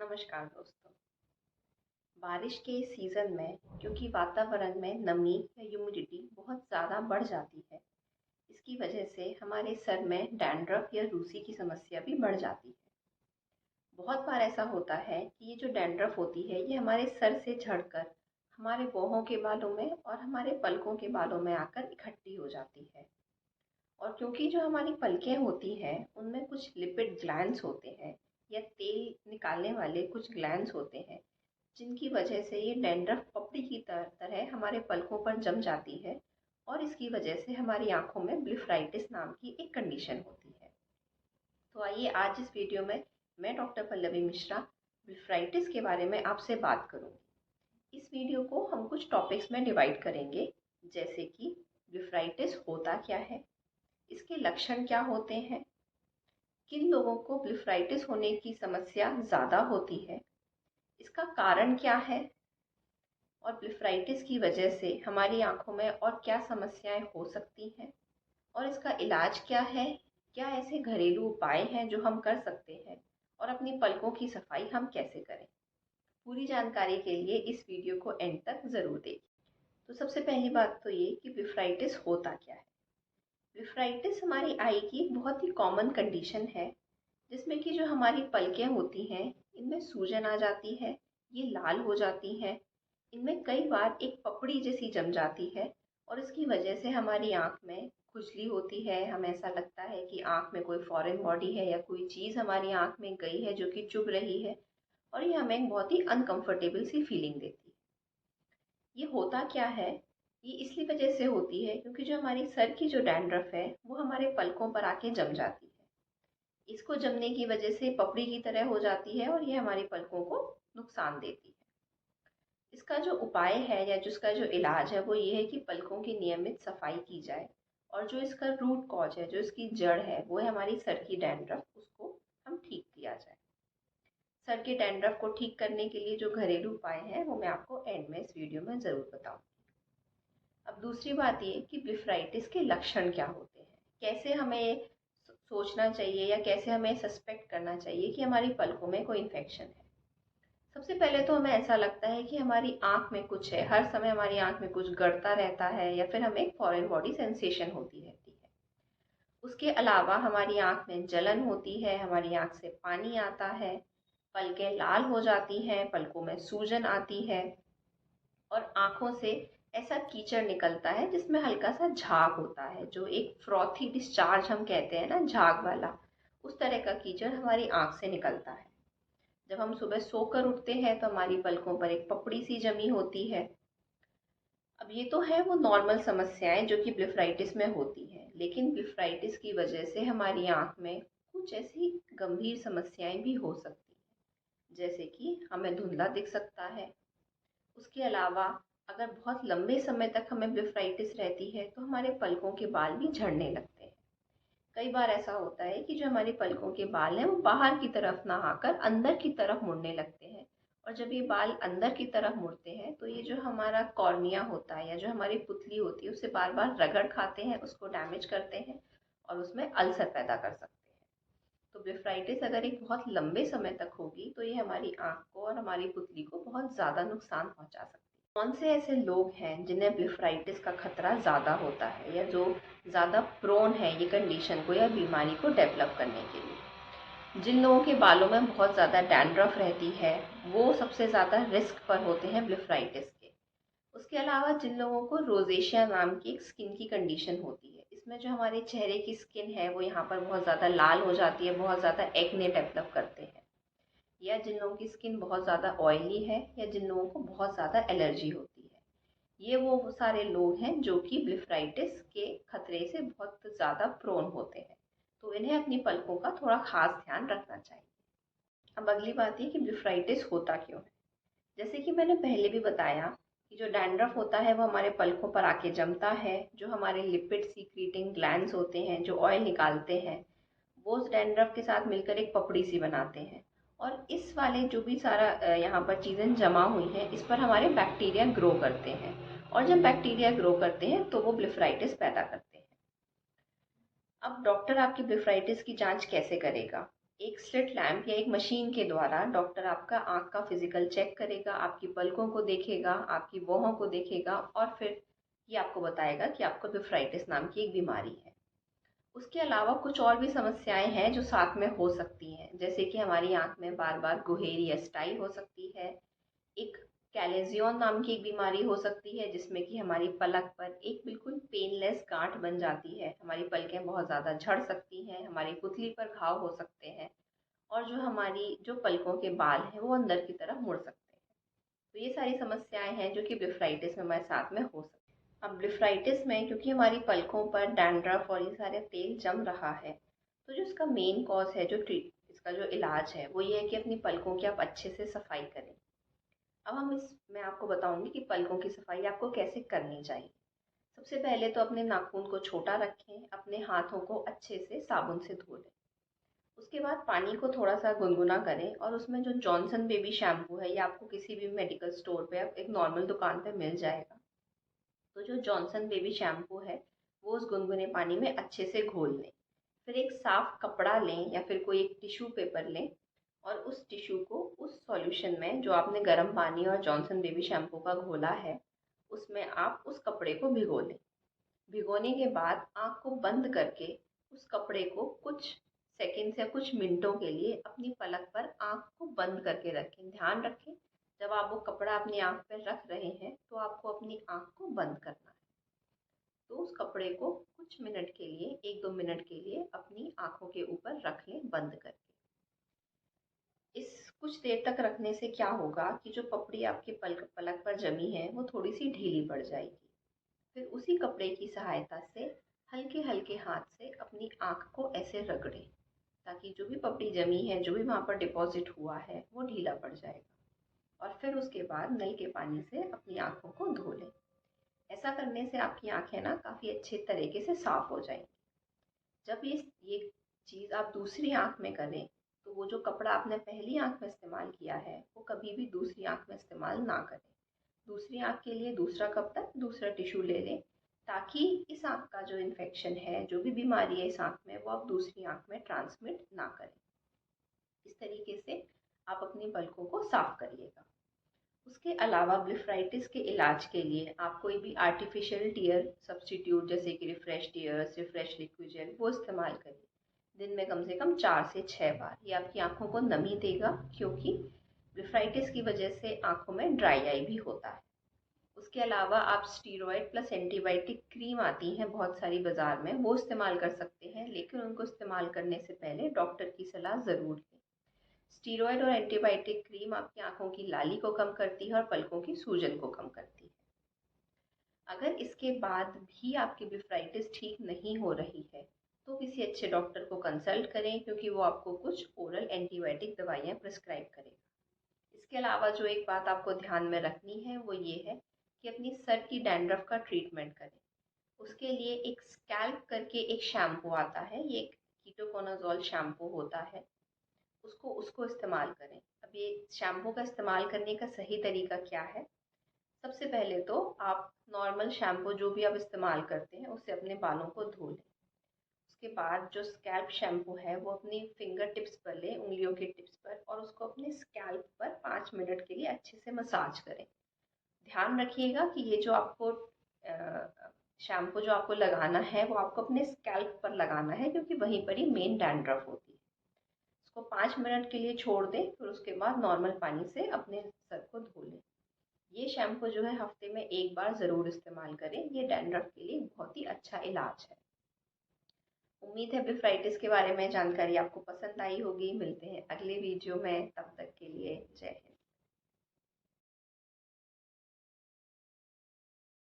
नमस्कार दोस्तों। बारिश के सीज़न में क्योंकि वातावरण में नमी या ह्यूमिडिटी बहुत ज़्यादा बढ़ जाती है, इसकी वजह से हमारे सर में डैंड्रफ या रूसी की समस्या भी बढ़ जाती है। बहुत बार ऐसा होता है कि ये जो डैंड्रफ होती है ये हमारे सर से झड़कर हमारे बाहों के बालों में और हमारे पलकों के बालों में आकर इकट्ठी हो जाती है। और क्योंकि जो हमारी पलकें होती हैं उनमें कुछ लिपिड ग्लैंड्स होते हैं या तेल निकालने वाले कुछ ग्लैंड्स होते हैं, जिनकी वजह से ये डैंड्रफ पपड़ी की तरह हमारे पलकों पर जम जाती है और इसकी वजह से हमारी आंखों में ब्लिफराइटिस नाम की एक कंडीशन होती है। तो आइए आज इस वीडियो में मैं डॉक्टर पल्लवी मिश्रा ब्लिफराइटिस के बारे में आपसे बात करूंगी। इस वीडियो को हम कुछ टॉपिक्स में डिवाइड करेंगे, जैसे कि ब्लिफराइटिस होता क्या है, इसके लक्षण क्या होते हैं, किन लोगों को ब्लिफराइटिस होने की समस्या ज़्यादा होती है, इसका कारण क्या है और ब्लिफराइटिस की वजह से हमारी आंखों में और क्या समस्याएं हो सकती हैं और इसका इलाज क्या है। क्या ऐसे घरेलू उपाय हैं जो हम कर सकते हैं और अपनी पलकों की सफाई हम कैसे करें। पूरी जानकारी के लिए इस वीडियो को एंड तक ज़रूर देखें। तो सबसे पहली बात तो ये कि ब्लिफराइटिस होता क्या है। ब्लिफराइटिस हमारी आई की बहुत ही कॉमन कंडीशन है, जिसमें कि जो हमारी पलकें होती हैं इनमें सूजन आ जाती है, ये लाल हो जाती हैं, इनमें कई बार एक पपड़ी जैसी जम जाती है और इसकी वजह से हमारी आँख में खुजली होती है। हमें ऐसा लगता है कि आँख में कोई फॉरेन बॉडी है या कोई चीज़ हमारी आँख में गई है जो कि चुभ रही है और ये हमें एक बहुत ही अनकंफर्टेबल सी फीलिंग देती है। ये होता क्या है, ये इसलिए वजह से होती है क्योंकि जो हमारी सर की जो डैंड्रफ है वो हमारे पलकों पर आके जम जाती है। इसको जमने की वजह से पपड़ी की तरह हो जाती है और ये हमारी पलकों को नुकसान देती है। इसका जो उपाय है या जिसका जो इलाज है वो ये है कि पलकों की नियमित सफाई की जाए और जो इसका रूट कॉज है, जो इसकी जड़ है, वो है हमारी सर की डैंड्रफ, उसको हम ठीक किया जाए। सर के डैंड्रफ को ठीक करने के लिए जो घरेलू उपाय हैं वो मैं आपको एंड में इस वीडियो में ज़रूर बताऊंगी। अब दूसरी बात ये कि ब्लिफराइटिस के लक्षण क्या होते हैं, कैसे हमें सोचना चाहिए या कैसे हमें सस्पेक्ट करना चाहिए कि हमारी पलकों में कोई इन्फेक्शन है। सबसे पहले तो हमें ऐसा लगता है कि हमारी आँख में कुछ है, हर समय हमारी आँख में कुछ गड़ता रहता है या फिर हमें एक फॉरेन बॉडी सेंसेशन होती रहती है। उसके अलावा हमारी आँख में जलन होती है, हमारी आँख से पानी आता है, पलकें लाल हो जाती हैं, पलकों में सूजन आती है और आँखों से ऐसा कीचड़ निकलता है जिसमें हल्का सा झाग होता है, जो एक फ्रॉथी डिस्चार्ज हम कहते हैं ना, झाग वाला, उस तरह का कीचड़ हमारी आँख से निकलता है। जब हम सुबह सोकर उठते हैं तो हमारी पलकों पर एक पपड़ी सी जमी होती है। अब ये तो है वो नॉर्मल समस्याएं जो कि ब्लिफराइटिस में होती हैं, लेकिन ब्लिफराइटिस की वजह से हमारी आँख में कुछ ऐसी गंभीर समस्याएं भी हो सकती हैं, जैसे कि हमें धुंधला दिख सकता है। उसके अलावा अगर बहुत लंबे समय तक हमें ब्लिफराइटिस रहती है तो हमारे पलकों के बाल भी झड़ने लगते हैं। कई बार ऐसा होता है कि जो हमारी पलकों के बाल हैं वो बाहर की तरफ ना आकर अंदर की तरफ मुड़ने लगते हैं और जब ये बाल अंदर की तरफ मुड़ते हैं तो ये जो हमारा कॉर्निया होता है या जो हमारी पुतली होती है उससे बार बार रगड़ खाते हैं, उसको डैमेज करते हैं और उसमें अल्सर पैदा कर सकते हैं। तो ब्लिफराइटिस अगर एक बहुत लंबे समय तक होगी तो ये हमारी आँख को और हमारी पुतली को बहुत ज़्यादा नुकसान पहुँचा सकती है। कौन से ऐसे लोग हैं जिन्हें ब्लिफराइटिस का खतरा ज़्यादा होता है या जो ज़्यादा प्रोन है ये कंडीशन को या बीमारी को डेवलप करने के लिए। जिन लोगों के बालों में बहुत ज़्यादा डैंड्रफ रहती है वो सबसे ज़्यादा रिस्क पर होते हैं ब्लिफराइटिस के। उसके अलावा जिन लोगों को रोजेशिया नाम की एक स्किन की कंडीशन होती है, इसमें जो हमारे चेहरे की स्किन है वो यहाँ पर बहुत ज़्यादा लाल हो जाती है, बहुत ज़्यादा एक्ने डेवलप करते हैं, या जिन लोगों की स्किन बहुत ज़्यादा ऑयली है या जिन लोगों को बहुत ज़्यादा एलर्जी होती है, ये वो सारे लोग हैं जो कि ब्लिफराइटिस के खतरे से बहुत ज़्यादा प्रोन होते हैं। तो इन्हें अपनी पलकों का थोड़ा खास ध्यान रखना चाहिए। अब अगली बात ये कि ब्लिफराइटिस होता क्यों है। जैसे कि मैंने पहले भी बताया कि जो डैंड्रफ होता है वो हमारे पलकों पर आके जमता है। जो हमारे लिपिड सीक्रेटिंग ग्लैंड्स होते हैं जो ऑयल निकालते हैं, वो उस डैंड्रफ के साथ मिलकर एक पपड़ी सी बनाते हैं और इस वाले जो भी सारा यहाँ पर चीज़ें जमा हुई हैं इस पर हमारे बैक्टीरिया ग्रो करते हैं और जब बैक्टीरिया ग्रो करते हैं तो वो ब्लिफराइटिस पैदा करते हैं। अब डॉक्टर आपकी ब्लिफराइटिस की जांच कैसे करेगा। एक स्लिट लैम्प या एक मशीन के द्वारा डॉक्टर आपका आँख का फिजिकल चेक करेगा, आपकी पलकों को देखेगा, आपकी भौहों को देखेगा और फिर ये आपको बताएगा कि आपको ब्लेफाइटिस नाम की एक बीमारी है। उसके अलावा कुछ और भी समस्याएं हैं जो साथ में हो सकती हैं, जैसे कि हमारी आँख में बार-बार गुहेरी या स्टाई हो सकती है। एक कैलेजियन नाम की एक बीमारी हो सकती है जिसमें कि हमारी पलक पर एक बिल्कुल पेनलेस गांठ बन जाती है, हमारी पलकें बहुत ज़्यादा झड़ सकती हैं, हमारी पुतली पर घाव हो सकते हैं और जो हमारी जो पलकों के बाल हैं वो अंदर की तरफ मुड़ सकते हैं। तो ये सारी समस्याएं हैं जो कि ब्लेफाइटिस में हमारे साथ में हो सकती हैं। अब ब्लेफाइटिस में क्योंकि हमारी पलकों पर डैंड्रफ और ये सारे तेल जम रहा है, तो जो इसका मेन कॉज है, जो ट्रीट इसका जो इलाज है वो ये है कि अपनी पलकों की आप अच्छे से सफाई करें। अब मैं आपको बताऊंगी कि पलकों की सफाई आपको कैसे करनी चाहिए। सबसे पहले तो अपने नाखून को छोटा रखें, अपने हाथों को अच्छे से साबुन से धो लें। उसके बाद पानी को थोड़ा सा गुनगुना करें और उसमें जो जॉनसन बेबी शैम्पू है, ये आपको किसी भी मेडिकल स्टोर पे एक नॉर्मल दुकान पे मिल जाएगा। तो जो जॉनसन बेबी शैम्पू है वो उस गुनगुने पानी में अच्छे से घोल लें। फिर एक साफ कपड़ा लें या फिर कोई एक टिश्यू पेपर लें और उस टिश्यू को उस सॉल्यूशन में जो आपने गर्म पानी और जॉनसन बेबी शैम्पू का घोला है उसमें आप उस कपड़े को भिगो लें। भिगोने के बाद आँख को बंद करके उस कपड़े को कुछ सेकंड्स या कुछ मिनटों के लिए अपनी पलक पर आँख को बंद करके रखें। ध्यान रखें, जब आप वो कपड़ा अपनी आँख पर रख रहे हैं तो आपको अपनी आँख को बंद करना है। तो उस कपड़े को कुछ मिनट के लिए, 1-2 मिनट के लिए अपनी आँखों के ऊपर रख लें बंद करके। इस कुछ देर तक रखने से क्या होगा कि जो पपड़ी आपकी पलक पर जमी है वो थोड़ी सी ढीली पड़ जाएगी। फिर उसी कपड़े की सहायता से हल्के हल्के हाथ से अपनी आँख को ऐसे रगड़ें ताकि जो भी पपड़ी जमी है, जो भी वहाँ पर डिपॉजिट हुआ है वो ढीला पड़ जाएगा। और फिर उसके बाद नल के पानी से अपनी आँखों को धो लें। ऐसा करने से आपकी आँखें ना काफ़ी अच्छे तरीके से साफ़ हो जाएंगी। जब ये चीज़ आप दूसरी आँख में करें तो वो जो कपड़ा आपने पहली आँख में इस्तेमाल किया है वो कभी भी दूसरी आँख में इस्तेमाल ना करें। दूसरी आँख के लिए दूसरा कपड़ा, दूसरा टिश्यू ले लें ताकि इस आँख का जो इन्फेक्शन है, जो भी बीमारी है इस आँख में, वो आप दूसरी आँख में ट्रांसमिट ना करें। इस तरीके से आप अपनी पलकों को साफ करिएगा। उसके अलावा ब्लेफाइटिस के इलाज के लिए आप कोई भी आर्टिफिशियल टीयर सब्स्टिट्यूट जैसे कि refresh tears, refresh liquid gel वो इस्तेमाल करिए। दिन में कम से कम 4 से 6 बार। ये आपकी आंखों को नमी देगा क्योंकि ब्लेफाइटिस की वजह से आंखों में ड्राई आई भी होता है। उसके अलावा आप स्टीरॉयड प्लस एंटीबायोटिक क्रीम आती हैं बहुत सारी बाज़ार में, वो इस्तेमाल कर सकते हैं, लेकिन उनको इस्तेमाल करने से पहले डॉक्टर की सलाह ज़रूर लें। स्टीरॉयड और एंटीबायोटिक क्रीम आपकी आंखों की लाली को कम करती है और पलकों की सूजन को कम करती है। अगर इसके बाद भी आपकी ब्लेफाइटिस ठीक नहीं हो रही है तो किसी अच्छे डॉक्टर को कंसल्ट करें क्योंकि वो आपको कुछ ओरल एंटीबायोटिक दवाइयाँ प्रिस्क्राइब करेगा। इसके अलावा जो एक बात आपको ध्यान में रखनी है वो ये है कि अपनी सर की डैंड्रफ का ट्रीटमेंट करें। उसके लिए एक स्कैल्प करके एक शैम्पू आता है, ये एक कीटोकोनाजोल शैम्पू होता है, उसको उसको इस्तेमाल करें। अब ये शैम्पू का इस्तेमाल करने का सही तरीका क्या है? सबसे पहले तो आप नॉर्मल शैम्पू जो भी आप इस्तेमाल करते हैं उससे अपने बालों को धो लें। उसके बाद जो स्कैल्प शैम्पू है वो अपनी फिंगर टिप्स पर लें, उंगलियों के टिप्स पर, और उसको अपने स्कैल्प पर 5 मिनट के लिए अच्छे से मसाज करें। ध्यान रखिएगा कि ये जो आपको शैम्पू जो आपको लगाना है वो आपको अपने स्कैल्प पर लगाना है क्योंकि वहीं पर ही मेन डैंड्रफ होती है। उसको 5 मिनट के लिए छोड़ दें, फिर उसके बाद नॉर्मल पानी से अपने सर को धो लें। ये शैम्पू जो है हफ्ते में 1 बार ज़रूर इस्तेमाल करें, ये डैंड्रफ के लिए बहुत ही अच्छा इलाज है। उम्मीद है ब्लेफाइटिस के बारे में जानकारी आपको पसंद आई होगी। मिलते हैं अगले वीडियो में, तब तक के लिए जय हिंद।